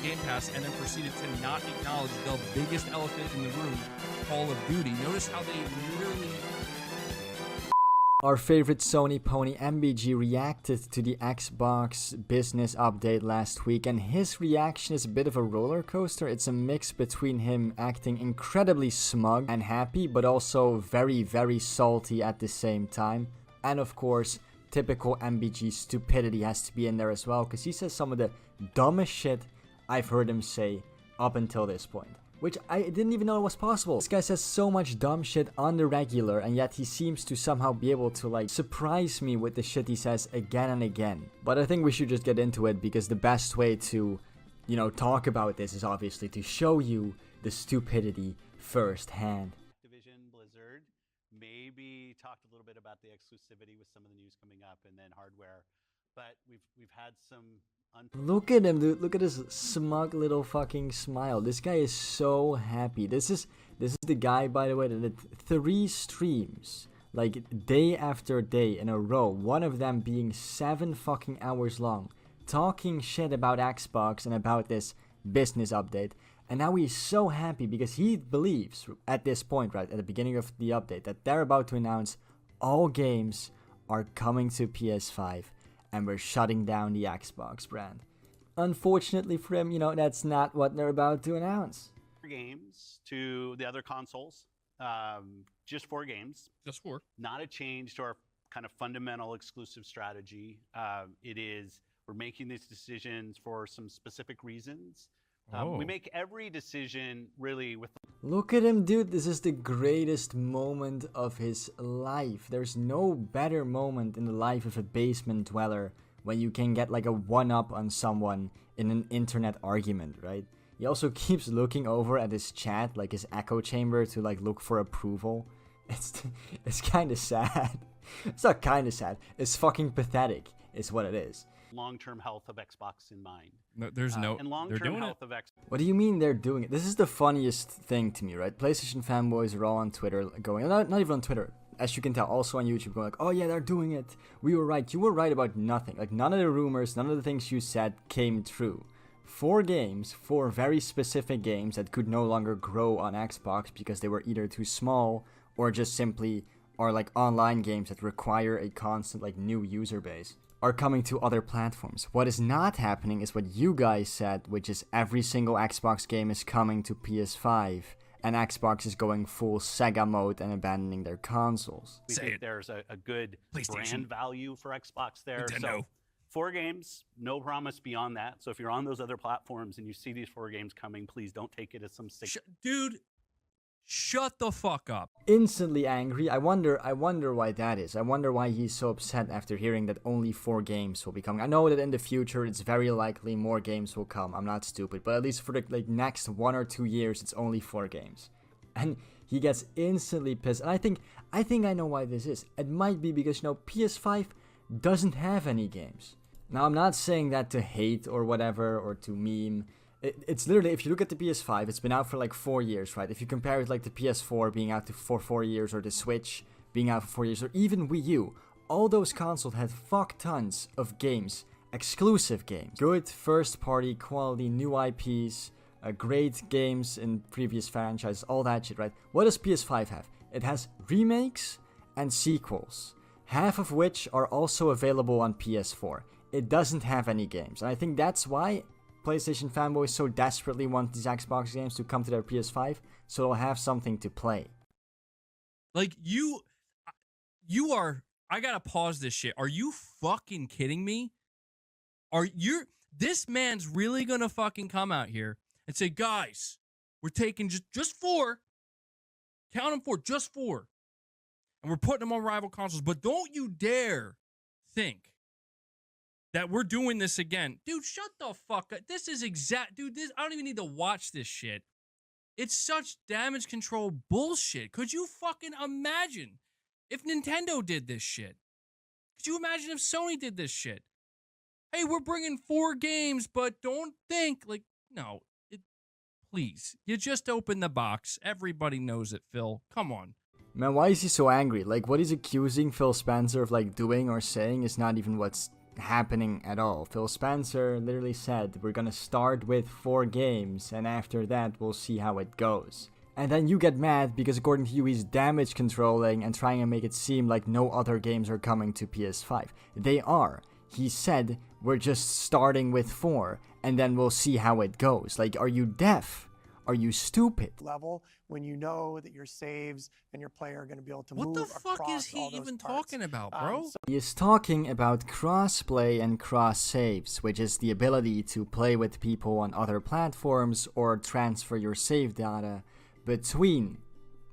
Game Pass and then proceeded to not acknowledge the biggest elephant in the room, Call of Duty. Notice how they literally... Our favorite Sony pony MBG reacted to the Xbox Buisness update last week, and his reaction is a bit of a roller coaster. It's a mix between him acting incredibly smug and happy, but also very, very salty at the same time. And of course, typical MBG stupidity has to be in there as well, because he says some of the dumbest shit I've heard him say up until this point. Which I didn't even know was possible. This guy says so much dumb shit on the regular, and yet he seems to somehow be able to like surprise me with the shit he says again and again. But I think we should just get into it, because the best way to, you know, talk about this is obviously to show you the stupidity firsthand. Activision, Blizzard, maybe talked a little bit about the exclusivity with some of the news coming up, and then hardware. But we've had some... Look at him, dude. Look at his smug little fucking smile. This guy is so happy. This is the guy, by the way, that did 3 streams, like day after day in a row, one of them being 7 fucking hours long, talking shit about Xbox and about this business update. And now he's so happy because he believes at this point, right at the beginning of the update, that they're about to announce all games are coming to PS5. And we're shutting down the Xbox brand. Unfortunately for him, you know, that's not what they're about to announce. Games to the other consoles. Just 4 games. Just 4. Not a change to our kind of fundamental exclusive strategy. It is, we're making these decisions for some specific reasons. We make every decision really with... Look at him, dude. This is the greatest moment of his life. There's no better moment in the life of a basement dweller when you can get like a 1-up on someone in an internet argument, right? He also keeps looking over at his chat, like his echo chamber, to like look for approval. It's kind of sad. It's not kind of sad. It's fucking pathetic is what it is. Long-term health of Xbox in mind. No, there's no... And long-term health of Xbox. What do you mean they're doing it? This is the funniest thing to me, right? PlayStation fanboys are all on Twitter going... Not even on Twitter. As you can tell, also on YouTube going like, oh yeah, they're doing it. We were right. You were right about nothing. Like, none of the rumors, none of the things you said came true. 4 games, 4 very specific games that could no longer grow on Xbox because they were either too small or just simply are like online games that require a constant like new user base, are coming to other platforms. What is not happening is what you guys said, which is every single Xbox game is coming to PS5, and Xbox is going full Sega mode and abandoning their consoles. We think there's a good brand value for Xbox there. Nintendo. So 4 games, no promise beyond that. So if you're on those other platforms and you see these 4 games coming, please don't take it as some sick... Dude, shut the fuck up. Instantly angry. I wonder why that is. I wonder why he's so upset after hearing that only 4 games will be coming. I know that in the future it's very likely more games will come. I'm not stupid, but at least for the like next 1 or 2 years it's only 4 games. And he gets instantly pissed. And I think I know why this is. It might be because, you know, PS5 doesn't have any games. Now I'm not saying that to hate or whatever or to meme. It's literally, if you look at the PS5, it's been out for like 4 years, right? If you compare it like the PS4 being out for 4 years, or the Switch being out for 4 years, or even Wii U, all those consoles had fuck tons of games, exclusive games, good first-party quality new IPs, great games in previous franchises, all that shit, right? What does PS5 have? It has remakes and sequels, half of which are also available on PS4. It doesn't have any games, and I think that's why PlayStation fanboys so desperately want these Xbox games to come to their PS5, so they'll have something to play. Like, you are... I gotta pause this shit. Are you fucking kidding me? This man's really gonna fucking come out here and say, guys, we're taking just 4. Count them 4, just 4. And we're putting them on rival consoles. But don't you dare think that we're doing this again. Dude, shut the fuck up. This is dude, I don't even need to watch this shit. It's such damage control bullshit. Could you fucking imagine if Nintendo did this shit? Could you imagine if Sony did this shit? Hey, we're bringing 4 games, but don't think, like, no. Please, you just opened the box. Everybody knows it, Phil. Come on. Man, why is he so angry? Like, what he's accusing Phil Spencer of, like, doing or saying is not even what's happening at all. Phil Spencer literally said, we're gonna start with 4 games, and after that we'll see how it goes. And then you get mad because according to you he's damage controlling and trying to make it seem like no other games are coming to PS5. They are. He said, we're just starting with 4, and then we'll see how it goes. Like, are you deaf? Are you stupid? Level when you know that your saves and your player are going to be able to What move the fuck across is he all those even parts. talking about, bro? He is talking about crossplay and cross saves, which is the ability to play with people on other platforms or transfer your save data between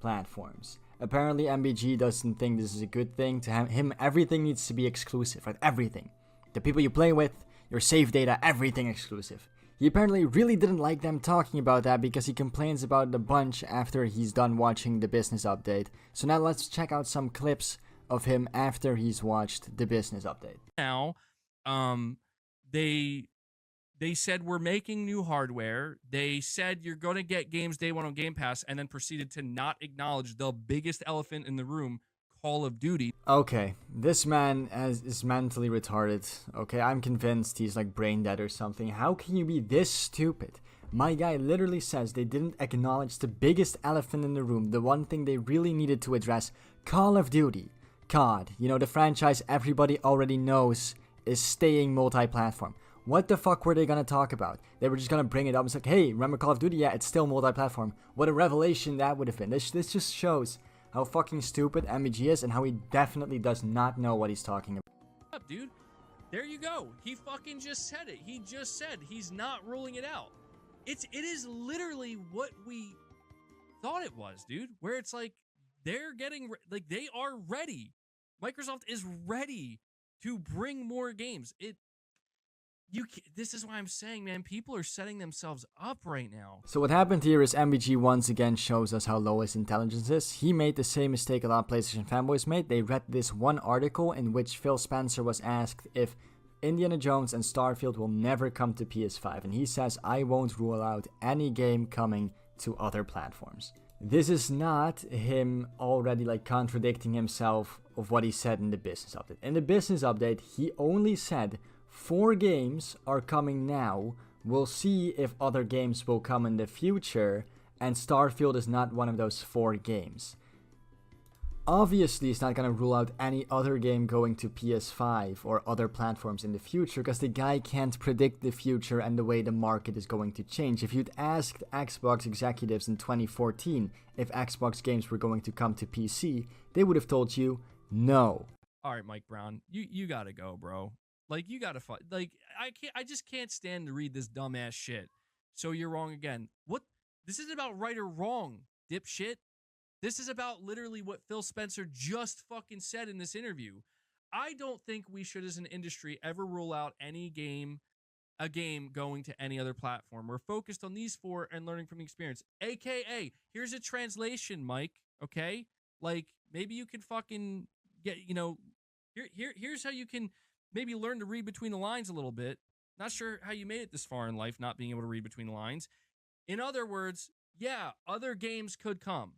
platforms. Apparently MBG doesn't think this is a good thing. To him, everything needs to be exclusive, right? Everything. The people you play with, your save data, everything exclusive. He apparently really didn't like them talking about that because he complains about it a bunch after he's done watching the business update. So now let's check out some clips of him after he's watched the business update. Now, they said we're making new hardware. They said you're going to get games day one on Game Pass, and then proceeded to not acknowledge the biggest elephant in the room, Call of Duty. Okay, this man is mentally retarded. Okay, I'm convinced he's like brain dead or something. How can you be this stupid? My guy literally says they didn't acknowledge the biggest elephant in the room, the one thing they really needed to address, Call of Duty. COD, you know, the franchise everybody already knows is staying multi-platform. What the fuck were they gonna talk about? They were just gonna bring it up and say, hey, remember Call of Duty? Yeah, it's still multi-platform. What a revelation that would have been. This just shows how fucking stupid MBG is and how he definitely does not know what he's talking about. Up, dude. There you go. He fucking just said it. He just said he's not ruling it out. It is literally what we thought it was, dude. Where it's like they're getting like they are ready. Microsoft is ready to bring more games. This is why I'm saying, man, people are setting themselves up right now. So what happened here is MBG once again shows us how low his intelligence is. He made the same mistake a lot of PlayStation fanboys made. They read this one article in which Phil Spencer was asked if Indiana Jones and Starfield will never come to PS5. And he says, I won't rule out any game coming to other platforms. This is not him already like contradicting himself of what he said in the business update. In the business update, he only said 4 games are coming now. We'll see if other games will come in the future, and Starfield is not one of those 4 games. Obviously, it's not going to rule out any other game going to PS5 or other platforms in the future, because the guy can't predict the future and the way the market is going to change. If you'd asked Xbox executives in 2014 if Xbox games were going to come to PC, they would have told you no. All right, Mike Brown, you gotta go, bro. Like, you gotta fight. Like, I just can't stand to read this dumbass shit. So you're wrong again. What? This isn't about right or wrong, dipshit. This is about literally what Phil Spencer just fucking said in this interview. I don't think we should, as an industry, ever rule out a game going to any other platform. We're focused on these 4 and learning from the experience. AKA, here's a translation, Mike. Okay, like maybe you can fucking get, you know, here's how you can maybe learn to read between the lines a little bit. Not sure how you made it this far in life, not being able to read between the lines. In other words, yeah, other games could come.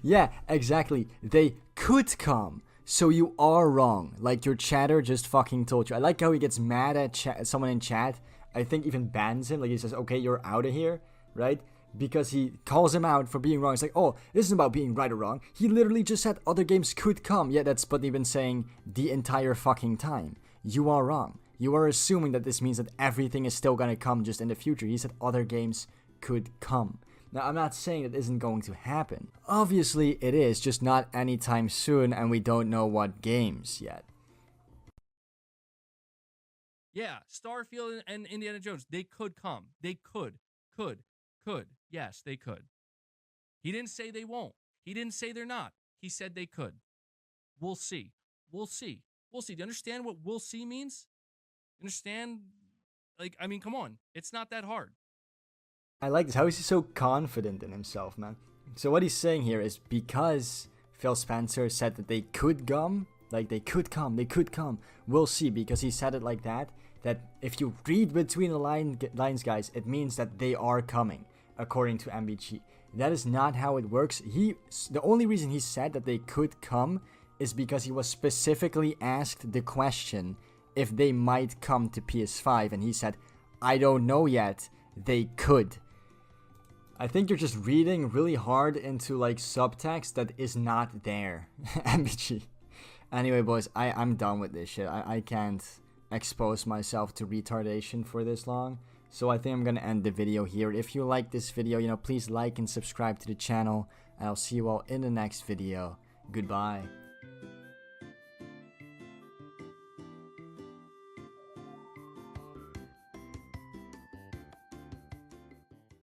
Yeah, exactly. They could come. So you are wrong. Like your chatter just fucking told you. I like how he gets mad at someone in chat. I think even bans him. Like he says, okay, you're out of here, right? Because he calls him out for being wrong. It's like, oh, this isn't about being right or wrong. He literally just said other games could come. Yeah, that's what they've been saying the entire fucking time. You are wrong. You are assuming that this means that everything is still gonna come just in the future. He said other games could come. Now, I'm not saying that isn't going to happen. Obviously, it is, just not anytime soon, and we don't know what games yet. Yeah, Starfield and Indiana Jones, they could come. They could. Yes, they could. He didn't say they won't. He didn't say they're not. He said they could. We'll see. We'll see. We'll see. Do you understand what we'll see means? Understand? Like, I mean, come on. It's not that hard. I like this. How is he so confident in himself, man? So what he's saying here is because Phil Spencer said that they could come, like they could come, we'll see, because he said it like that if you read between the lines, guys, it means that they are coming, according to MBG. That is not how it works. The only reason he said that they could come is because he was specifically asked the question if they might come to PS5, and he said, I don't know yet, they could. I think you're just reading really hard into like subtext that is not there. MBG. Anyway, boys, I'm done with this shit. I can't expose myself to retardation for this long. So I think I'm gonna end the video here. If you like this video, you know, please like and subscribe to the channel. And I'll see you all in the next video. Goodbye.